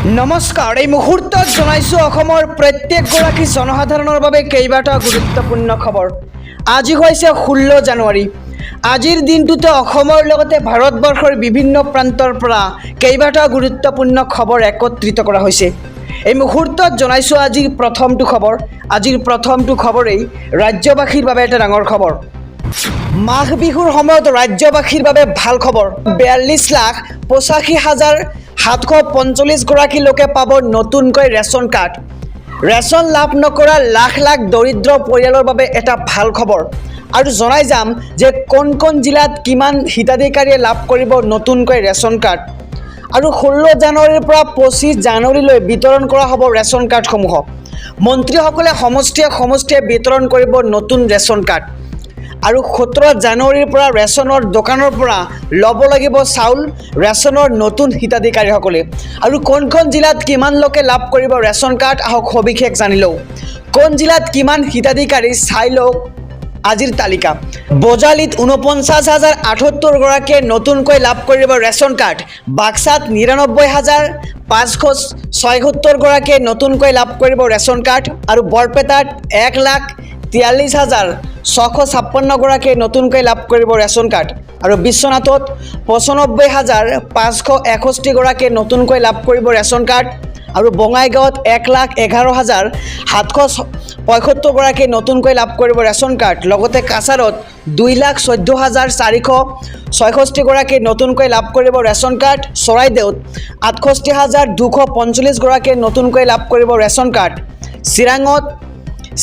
নমস্কাৰ এই মুহূৰ্তত জনাইছো অসমৰ প্ৰত্যেকগৰাকী জনসাধাৰণৰ বাবে কেইবাটা গুৰুত্বপূৰ্ণ খবৰ। আজি হৈছে 16 জানুৱাৰী। আজিৰ দিনটোতে অসমৰ লগতে ভাৰতবৰ্ষৰ বিভিন্ন প্ৰান্তৰ পৰা কেইবাটা গুৰুত্বপূৰ্ণ খবৰ একত্ৰিত কৰা হৈছে। এই মুহূৰ্তত জনাইছো আজিৰ প্ৰথমটো খবৰ। আজিৰ প্ৰথমটো খবৰেই ৰাজ্যবাসীৰ বাবে এটা ডাঙৰ খবৰ। মাঘ বিহুৰ সময়ত ৰাজ্যবাসীৰ বাবে ভাল খবৰ। 42,85,745 গৰাকী লোকে পাব নতুনকৈ ৰেচন কাৰ্ড। ৰেচন লাভ নকৰা লাখ লাখ দৰিদ্ৰ পৰিয়ালৰ বাবে এটা ভাল খবৰ। আৰু জনাই যাম যে কোন কোন জিলাত কিমান হিতাধিকাৰীয়ে লাভ কৰিব নতুনকৈ ৰেচন কাৰ্ড। আৰু 16 জানুৱাৰীৰ পৰা 25 জানুৱাৰীলৈ বিতৰণ কৰা হ'ব ৰেচন কাৰ্ডসমূহ। মন্ত্ৰীসকলে সমষ্টিয়ে বিতৰণ কৰিব নতুন ৰেচন কাৰ্ড। আৰু 17 জানুৱাৰীৰ পৰা ৰেচনৰ দোকানৰ পৰা ল'ব লাগিব চাউল ৰেচনৰ নতুন হিতাধিকাৰীসকলে। আৰু কোন কোন জিলাত কিমান লোকে লাভ কৰিব ৰেচন কাৰ্ড, আহক সবিশেষ জানি লওঁ। কোন জিলাত কিমান হিতাধিকাৰী চাই লওক আজিৰ তালিকা। বজালীত 49,078 গৰাকীয়ে নতুনকৈ লাভ কৰিব ৰেচন কাৰ্ড। বাক্সাত 99,576 গৰাকীয়ে নতুনকৈ লাভ কৰিব ৰেচন কাৰ্ড। আৰু বৰপেটাত 1,43,656 গৰাকীয়ে নতুনকৈ লাভ কৰিব ৰেচন কাৰ্ড। আৰু বিশ্বনাথত 95,561 গৰাকীয়ে নতুনকৈ লাভ কৰিব ৰেচন কাৰ্ড। আৰু বঙাইগাঁৱত 1,11,775 গৰাকীয়ে নতুনকৈ লাভ কৰিব ৰেচন কাৰ্ড। লগতে কাছাৰত 2,14,466 গৰাকীয়ে নতুনকৈ লাভ কৰিব ৰেচন কাৰ্ড। চৰাইদেউত 68,245 গৰাকীয়ে নতুনকৈ লাভ কৰিব ৰেচন কাৰ্ড। চিৰাঙত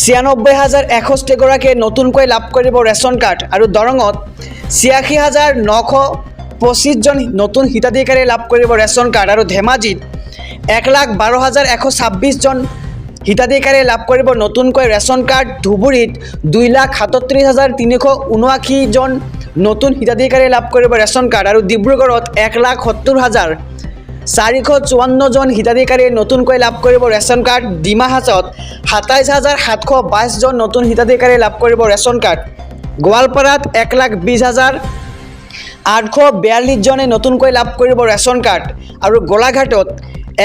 96,061 গৰাকীয়ে নতুনকৈ লাভ কৰিব ৰেচন কাৰ্ড। আৰু দৰঙত 86,925 জন নতুন হিতাধিকাৰীয়ে লাভ কৰিব ৰেচন কাৰ্ড। আৰু ধেমাজিত 1,12,126 জন হিতাধিকাৰীয়ে লাভ কৰিব নতুনকৈ ৰেচন কাৰ্ড। ধুবুৰীত 2,37,379 জন নতুন হিতাধিকাৰীয়ে লাভ কৰিব ৰেচন কাৰ্ড। আৰু ডিব্ৰুগড়ত 1,70,454 জন হিতাধিকাৰীয়ে নতুনকৈ লাভ কৰিব ৰেচন কাৰ্ড। ডিমা হাছাওত 27,722 জন নতুন হিতাধিকাৰীয়ে লাভ কৰিব ৰেচন কাৰ্ড। গোৱালপাৰাত 1,20,842 জনে নতুনকৈ লাভ কৰিব ৰেচন কাৰ্ড। আৰু গোলাঘাটত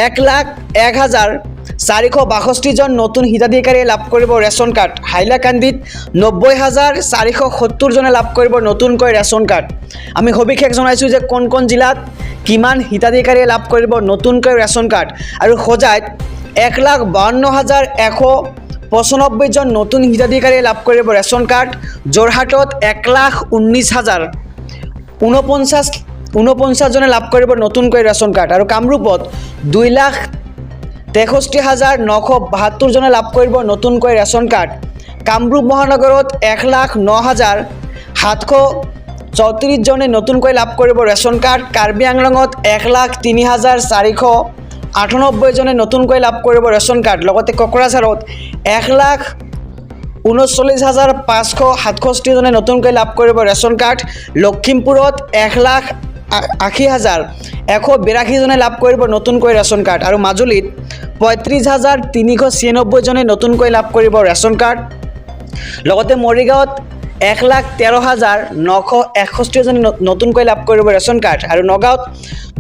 1,01,462 জন নতুন হিতাধিকাৰীয়ে লাভ কৰিব ৰেচন কাৰ্ড। হাইলাকান্দিত 90,470 জনে লাভ কৰিব নতুনকৈ ৰেচন কাৰ্ড। আমি সবিশেষ জনাইছোঁ যে কোন কোন জিলাত কিমান হিতাধিকাৰীয়ে লাভ কৰিব নতুনকৈ ৰেচন কাৰ্ড। আৰু হোজাইত 1,52,195 জন নতুন হিতাধিকাৰীয়ে লাভ কৰিব ৰেচন কাৰ্ড। যোৰহাটত 1,19,049 জনে লাভ কৰিব নতুনকৈ ৰেচন কাৰ্ড। আৰু কামৰূপত 2,63,972 জনে লাভ কৰিব নতুনকৈ ৰেচন কাৰ্ড। কামৰূপ মহানগৰত 1,09,734 জনে নতুনকৈ লাভ কৰিব ৰেচন কাৰ্ড। কাৰ্বি আংলঙত 1,03,498 জনে নতুনকৈ লাভ কৰিব ৰেচন কাৰ্ড। লগতে কোকৰাঝাৰত 1,39,567 জনে নতুনকৈ লাভ কৰিব ৰেচন কাৰ্ড। লখিমপুৰত 1,80,182 জনে লাভ কৰিব নতুনকৈ ৰেচন কাৰ্ড। আৰু মাজুলীত 35,396 জনে নতুনকৈ লাভ কৰিব ৰেচন কাৰ্ড। লগতে মৰিগাঁৱত 1,13,961 জনে নতুনকৈ লাভ কৰিব ৰেচন কাৰ্ড। আৰু নগাঁৱত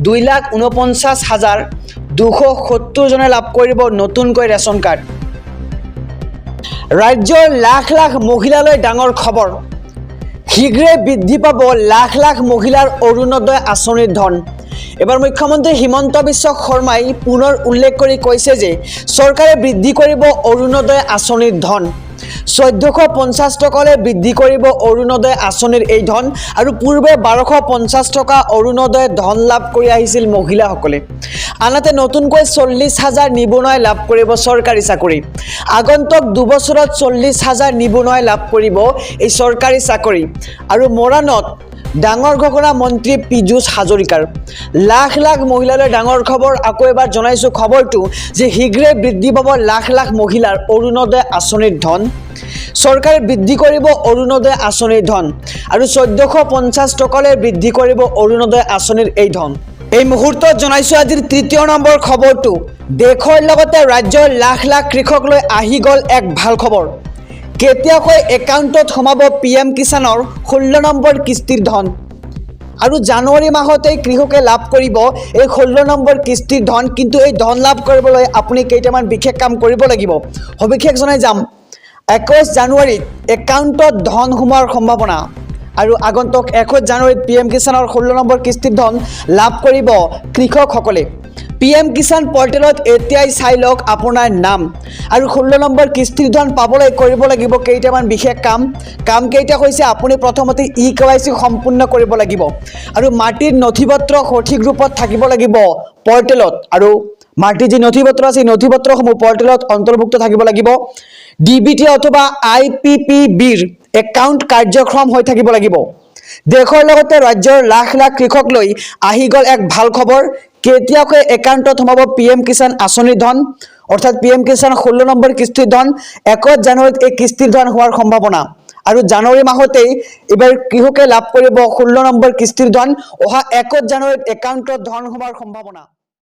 2,49,270 জনে লাভ কৰিব নতুনকৈ ৰেচন কাৰ্ড। ৰাজ্যৰ লাখ লাখ মহিলালৈ ডাঙৰ খবৰ। শীঘ্ৰে বৃদ্ধি পাব লাখ লাখ মহিলাৰ অৰুণোদয় আঁচনিৰ ধন। এবাৰ মুখ্যমন্ত্ৰী হিমন্ত বিশ্ব শৰ্মাই পুনৰ উল্লেখ কৰি কৈছে যে চৰকাৰে বৃদ্ধি কৰিব অৰুণোদয় আঁচনিৰ ধন। 1,450 টকালৈ বৃদ্ধি কৰিব অৰুণোদয় আঁচনিৰ এই ধন। আৰু পূৰ্বে 1,250 টকা অৰুণোদয় ধন লাভ কৰি আহিছিল মহিলাসকলে। আনহাতে নতুনকৈ 40,000 নিবনুৱাই লাভ কৰিব চৰকাৰী চাকৰি। আগন্তুক দুবছৰত 40,000 নিবনুৱাই লাভ কৰিব এই চৰকাৰী চাকৰি। আৰু মৰাণত ডাঙৰ ঘোষণা মন্ত্ৰী পীযুষ হাজৰিকাৰ। লাখ লাখ মহিলালৈ ডাঙৰ খবৰ। আকৌ এবাৰ জনাইছোঁ খবৰটো যে শীঘ্ৰে বৃদ্ধি পাব লাখ লাখ মহিলাৰ অৰুণোদয় আঁচনিৰ ধন। চৰকাৰে বৃদ্ধি কৰিব অৰুণোদয় আঁচনিৰ ধন। আৰু 1,450 টকালৈ বৃদ্ধি কৰিব অৰুণোদয় আঁচনিৰ এই ধন। এই মুহূৰ্তত জনাইছোঁ আজিৰ তৃতীয় নম্বৰ খবৰটো। দেশৰ লগতে ৰাজ্যৰ লাখ লাখ কৃষকলৈ আহি গ'ল এক ভাল খবৰ। কেতিয়াকৈ একাউণ্টত সোমাব PM কিষাণৰ 16 নম্বৰ কিস্তিৰ ধন। আৰু জানুৱাৰী মাহতেই কৃষকে লাভ কৰিব এই 16 নম্বৰ কিস্তিৰ ধন। কিন্তু এই ধন লাভ কৰিবলৈ আপুনি কেইটামান বিশেষ কাম কৰিব লাগিব। সবিশেষ জনাই যাম। 21 জানুৱাৰীত একাউণ্টত ধন সোমোৱাৰ সম্ভাৱনা আৰু আগন্তুক 21 জানুৱাৰীত PM কিষাণৰ 16 নম্বৰ কিস্তিৰ ধন লাভ কৰিব কৃষকসকলে। PM কিষাণ পৰ্টেলত এতিয়াই চাই লওক আপোনাৰ নাম আৰু 16 নম্বৰ কিস্তিৰ ধন পাবলৈ কৰিব লাগিব কেইটামান বিশেষ কাম কেইটা হৈছে আপুনি প্ৰথমতে EKYC সম্পূৰ্ণ কৰিব লাগিব আৰু মাটিৰ নথিপত্ৰ সঠিক ৰূপত থাকিব লাগিব পৰ্টেলত আৰু মাটিৰ যি নথিপত্ৰ আছে নথিপত্ৰসমূহ পৰ্টেলত অন্তৰ্ভুক্ত থাকিব লাগিব। DBT অথবা IPPBৰ একাউণ্ট কাৰ্যক্ষম হৈ থাকিব লাগিব। দেশৰ লগতে ৰাজ্যৰ লাখ লাখ কৃষক লৈ আহি গ'ল এক ভাল খবৰ। কেতিয়াকৈ একাউণ্টত সোমাব PM কিষাণ আঁচনিৰ ধন অৰ্থাৎ PM কিষাণ 16 নম্বৰ কিস্তিৰ ধন। 21 জানুৱাৰীত এই কিস্তিৰ ধন হোৱাৰ সম্ভাৱনা আৰু জানুৱাৰী মাহতেই এইবাৰ কৃষকে লাভ কৰিব 16 নম্বৰ কিস্তিৰ ধন। অহা 21 জানুৱাৰীত একাউণ্টত ধন সোমাৰ সম্ভাৱনা।